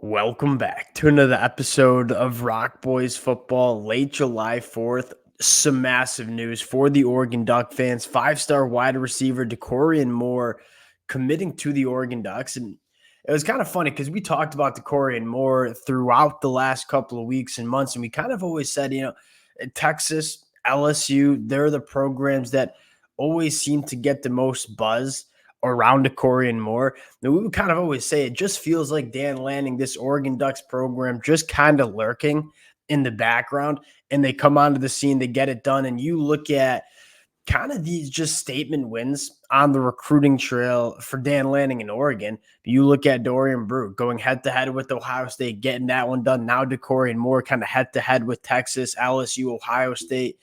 Welcome back to another episode of Rock Boys Football. Late July 4th, some massive news for the Oregon Duck fans. Five-star wide receiver Dakorien Moore committing to the Oregon Ducks. And it was kind of funny because we talked about Dakorien Moore throughout the last couple of weeks and months. And we kind of always said, Texas, LSU, they're the programs that always seem to get the most buzz around Dakorien Moore. And we would kind of always say it just feels like Dan Lanning, this Oregon Ducks program, just kind of lurking in the background, and they come onto the scene, they get it done. And you look at kind of these just statement wins on the recruiting trail for Dan Lanning in Oregon. You look at Dorian Brew going head to head with Ohio State, getting that one done. Now Dakorien Moore kind of head to head with Texas, LSU, Ohio State,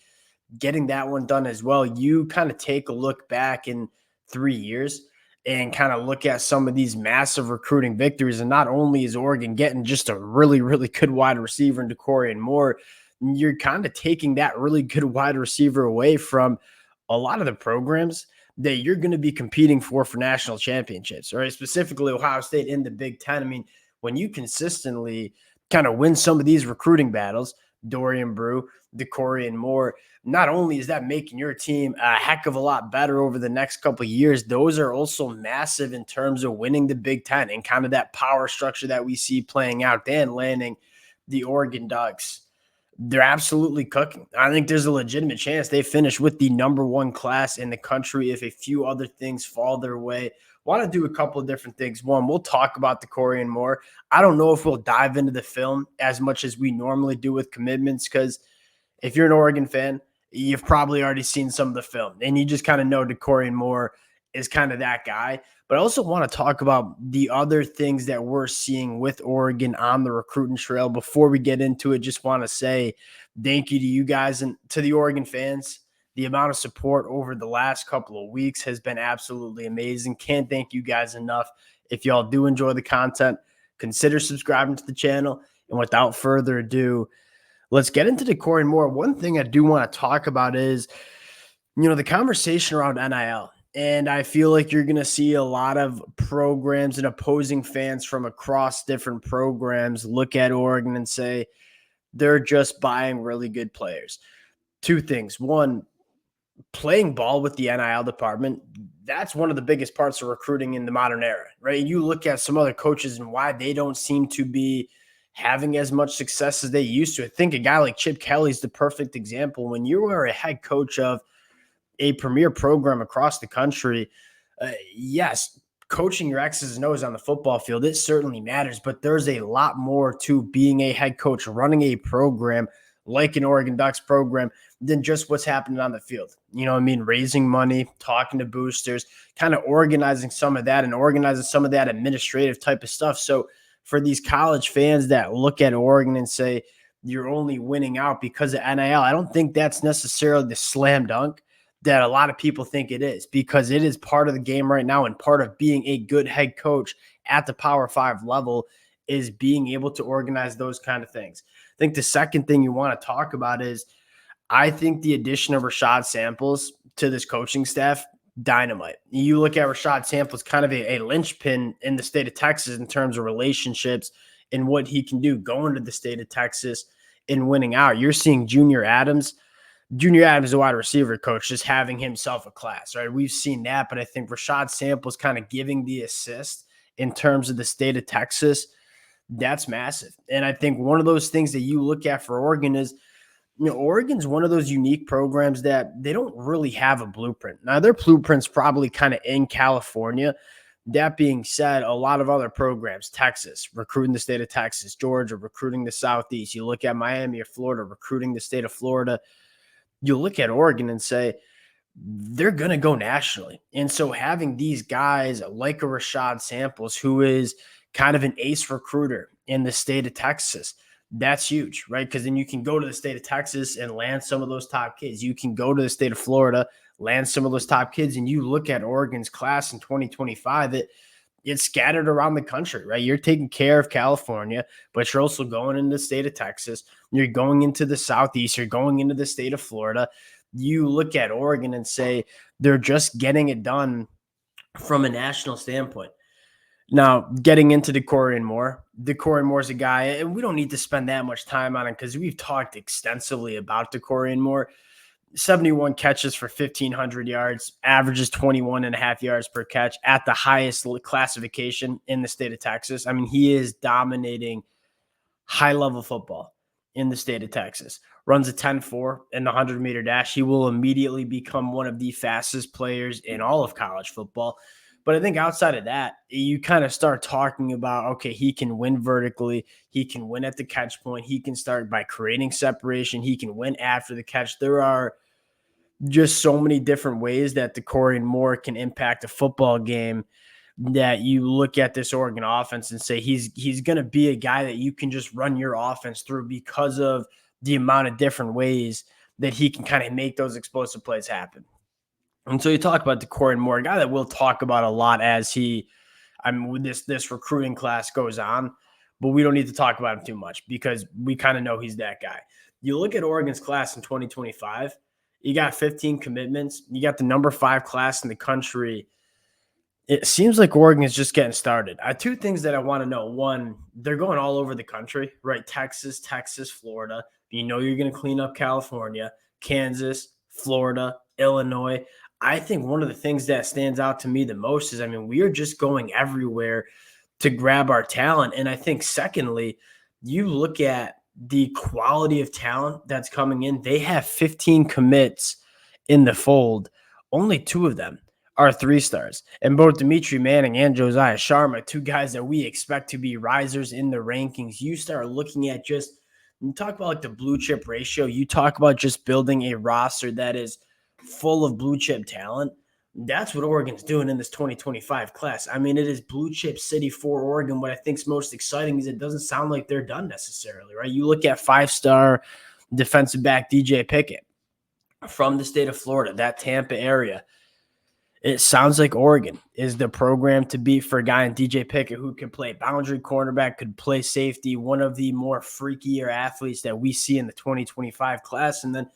getting that one done as well. You kind of take a look back in 3 years and kind of look at some of these massive recruiting victories. And not only is Oregon getting just a really, really good wide receiver in Dakorien Moore, you're kind of taking that really good wide receiver away from a lot of the programs that you're going to be competing for national championships, right? Specifically Ohio State in the Big Ten. I mean, when you consistently kind of win some of these recruiting battles, Dorian Brew, Dakorien Moore, not only is that making your team a heck of a lot better over the next couple of years, those are also massive in terms of winning the Big Ten and kind of that power structure that we see playing out. Dan Lanning, the Oregon Ducks, they're absolutely cooking. I think there's a legitimate chance they finish with the number one class in the country if a few other things fall their way. Want to do a couple of different things. One, we'll talk about Dakorien Moore. I don't know if we'll dive into the film as much as we normally do with commitments, because if you're an Oregon fan, you've probably already seen some of the film, and you just kind of know Dakorien Moore is kind of that guy. But I also want to talk about the other things that we're seeing with Oregon on the recruiting trail. Before we get into it, just want to say thank you to you guys and to the Oregon fans. The amount of support over the last couple of weeks has been absolutely amazing. Can't thank you guys enough. If y'all do enjoy the content, consider subscribing to the channel. And without further ado, let's get into Dakorien Moore. One thing I do want to talk about is, the conversation around NIL. And I feel like you're going to see a lot of programs and opposing fans from across different programs look at Oregon and say they're just buying really good players. Two things. One, playing ball with the NIL department, that's one of the biggest parts of recruiting in the modern era, right? You look at some other coaches and why they don't seem to be having as much success as they used to. I think a guy like Chip Kelly is the perfect example. When you are a head coach of a premier program across the country, yes, coaching your X's and O's on the football field, it certainly matters, but there's a lot more to being a head coach, running a program like an Oregon Ducks program than just what's happening on the field. Raising money, talking to boosters, kind of organizing some of that and organizing some of that administrative type of stuff. So for these college fans that look at Oregon and say you're only winning out because of NIL, I don't think that's necessarily the slam dunk that a lot of people think it is, because it is part of the game right now, and part of being a good head coach at the Power 5 level is being able to organize those kind of things. I think the second thing you want to talk about is, I think the addition of Rashad Samples to this coaching staff, dynamite. You look at Rashad Samples, kind of a linchpin in the state of Texas in terms of relationships and what he can do going to the state of Texas and winning out. You're seeing Junior Adams is a wide receiver coach, just having himself a class, right? We've seen that, but I think Rashad Samples kind of giving the assist in terms of the state of Texas, that's massive. And I think one of those things that you look at for Oregon is, Oregon's one of those unique programs that they don't really have a blueprint. Now, their blueprint's probably kind of in California. That being said, a lot of other programs, Texas, recruiting the state of Texas, Georgia, recruiting the Southeast. You look at Miami or Florida, recruiting the state of Florida. You look at Oregon and say, they're going to go nationally. And so having these guys like a Rashad Samples, who is kind of an ace recruiter in the state of Texas, that's huge, right? Because then you can go to the state of Texas and land some of those top kids. You can go to the state of Florida, land some of those top kids. And you look at Oregon's class in 2025, it's scattered around the country, right? You're taking care of California, but you're also going into the state of Texas. You're going into the Southeast. You're going into the state of Florida. You look at Oregon and say they're just getting it done from a national standpoint. Now, getting into Dakorien Moore's a guy, and we don't need to spend that much time on him because we've talked extensively about Dakorien Moore. 71 catches for 1,500 yards, averages 21 and a half yards per catch at the highest classification in the state of Texas. I mean, he is dominating high level football in the state of Texas. Runs a 10-4 in the 100-meter dash. He will immediately become one of the fastest players in all of college football. But I think outside of that, you kind of start talking about, okay, he can win vertically. He can win at the catch point. He can start by creating separation. He can win after the catch. There are just so many different ways that Dakorien Moore can impact a football game that you look at this Oregon offense and say he's going to be a guy that you can just run your offense through because of the amount of different ways that he can kind of make those explosive plays happen. And so you talk about Dakorien Moore, a guy that we'll talk about a lot as this recruiting class goes on, but we don't need to talk about him too much because we kind of know he's that guy. You look at Oregon's class in 2025, you got 15 commitments, you got the number 5 class in the country. It seems like Oregon is just getting started. Two things that I want to know. One, they're going all over the country, right? Texas, Florida. You know you're going to clean up California, Kansas, Florida, Illinois. I think one of the things that stands out to me the most is, we are just going everywhere to grab our talent. And I think secondly, you look at the quality of talent that's coming in. They have 15 commits in the fold. Only 2 of them are 3-stars. And both Dimitri Manning and Josiah Sharma, 2 guys that we expect to be risers in the rankings. You start looking at you talk about like the blue chip ratio. You talk about just building a roster that is full of blue chip talent. That's what Oregon's doing in this 2025 class. It is blue chip city for Oregon. What I think is most exciting is it doesn't sound like they're done necessarily, right? You look at 5-star defensive back DJ Pickett from the state of Florida, that Tampa area. It sounds like Oregon is the program to beat for a guy in DJ Pickett who can play boundary cornerback, could play safety, one of the more freakier athletes that we see in the 2025 class. And then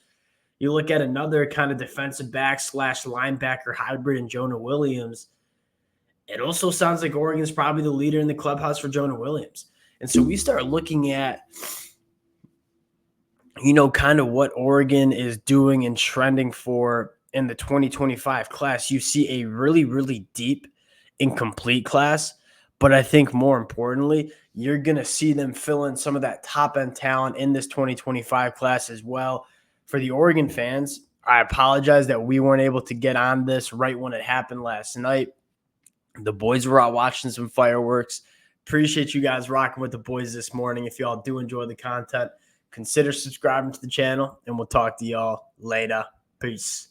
you look at another kind of defensive back / linebacker hybrid in Jonah Williams. It also sounds like Oregon's probably the leader in the clubhouse for Jonah Williams. And so we start looking at, kind of what Oregon is doing and trending for in the 2025 class. You see a really, really deep and complete class. But I think more importantly, you're going to see them fill in some of that top-end talent in this 2025 class as well. For the Oregon fans, I apologize that we weren't able to get on this right when it happened last night. The boys were out watching some fireworks. Appreciate you guys rocking with the boys this morning. If y'all do enjoy the content, consider subscribing to the channel, and we'll talk to y'all later. Peace.